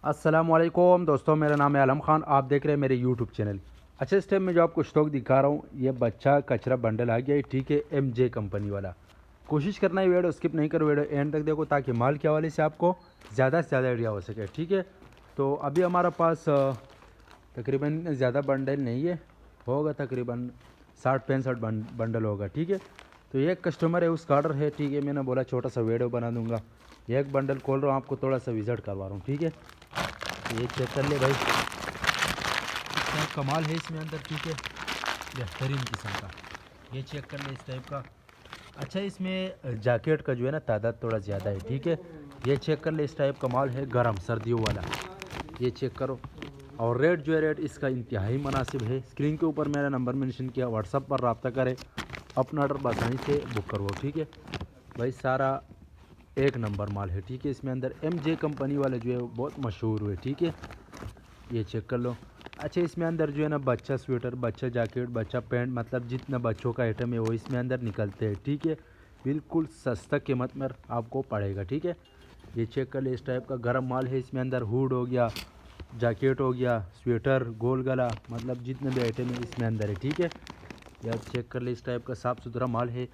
अस्सलामुअलैकुम दोस्तों, मेरा नाम है आलम खान। आप देख रहे हैं मेरे यूट्यूब चैनल। अच्छा, इस टाइम में जो आपको स्टॉक दिखा रहा हूँ, ये बच्चा कचरा बंडल आ गया है, ठीक है, MJ कंपनी वाला। कोशिश करना है वीडियो स्किप नहीं करो, वीडियो एंड तक देखो ताकि माल के हवाले से आपको ज़्यादा से ज़्यादा आइडिया हो सके, ठीक है। तो अभी हमारा पास तकरीबन ज़्यादा बंडल नहीं है, होगा तकरीबन 60-65 बंडल होगा, ठीक है। तो ये एक कस्टमर है, उसका ऑर्डर है, ठीक है। मैंने बोला छोटा सा वीडियो बना दूंगा। ये एक बंडल खोल रहा हूँ, आपको थोड़ा सा विजिट करवा रहा हूँ, ठीक है। ये चेक कर ले भाई, इसका कमाल है इसमें अंदर, ठीक है, बेहतरीन किस्म का। ये चेक कर ले इस टाइप का। अच्छा, इसमें जैकेट का जो है ना तादाद थोड़ा ज़्यादा है, ठीक है। ये चेक कर ले, इस टाइप का माल है, गर्म सर्दियों वाला। ये चेक करो। और रेट जो है, रेट इसका इंतहाई मुनासिब है। स्क्रीन के ऊपर मेरा नंबर मेंशन किया, व्हाट्सअप पर रब्ता करें, अपना ऑर्डर बसानी से बुक करवाओ, ठीक है भाई। सारा एक नंबर माल है, ठीक है। इसमें अंदर MJ कंपनी वाले जो है वो बहुत मशहूर हुए, ठीक है। ये चेक कर लो। अच्छा, इसमें अंदर जो है ना बच्चा स्वेटर, बच्चा जैकेट, बच्चा पैंट, मतलब जितना बच्चों का आइटम है वो इसमें अंदर निकलते हैं, ठीक है। बिल्कुल सस्ता कीमत में आपको पड़ेगा, ठीक है। ये चेक कर ले, इस टाइप का गर्म माल है। इसमें अंदर हुड हो गया, जैकेट हो गया, स्वेटर, गोल गला, मतलब जितने भी आइटम है इसमें अंदर है, ठीक है। यार चेक कर ले, इस टाइप का साफ़ सुथरा माल है।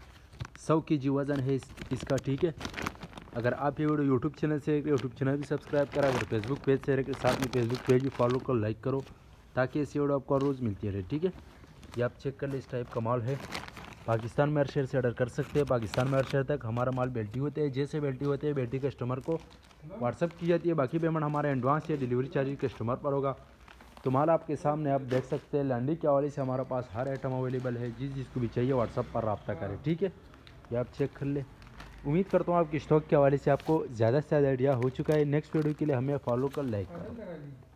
100 kg वज़न है इसका, ठीक है। अगर आप ये वीडियो यूट्यूब चैनल से यूट्यूब चैनल भी सब्सक्राइब करा, अगर फेसबुक पेज से के साथ में फेसबुक पेज भी फॉलो करो, लाइक करो, ताकि ऐसी वीडियो आपको रोज़ मिलती रहे, ठीक है। ये आप चेक कर ले, इस टाइप का माल है। पाकिस्तान में हर शहर से ऑर्डर कर सकते हैं। पाकिस्तान में हर शहर तक हमारा माल बेल्टी होते हैं। जैसे बेल्टी होते हैं, बेल्टी कस्टमर को व्हाट्सअप की जाती है। बाकी पेमेंट हमारे एडवांस या डिलीवरी चार्ज कस्टमर पर होगा। तो माल आपके सामने आप देख सकते हैं। लैंडी के हवाले से हमारे पास हर आइटम अवेलेबल है। जिसको भी चाहिए व्हाट्सअप पर रब्ता करें, ठीक है। ये आप चेक कर ले। उम्मीद करता हूँ आपके स्टॉक के हवाले से आपको ज़्यादा से ज़्यादा आइडिया हो चुका है। नेक्स्ट वीडियो के लिए हमें फॉलो कर लाइक करो।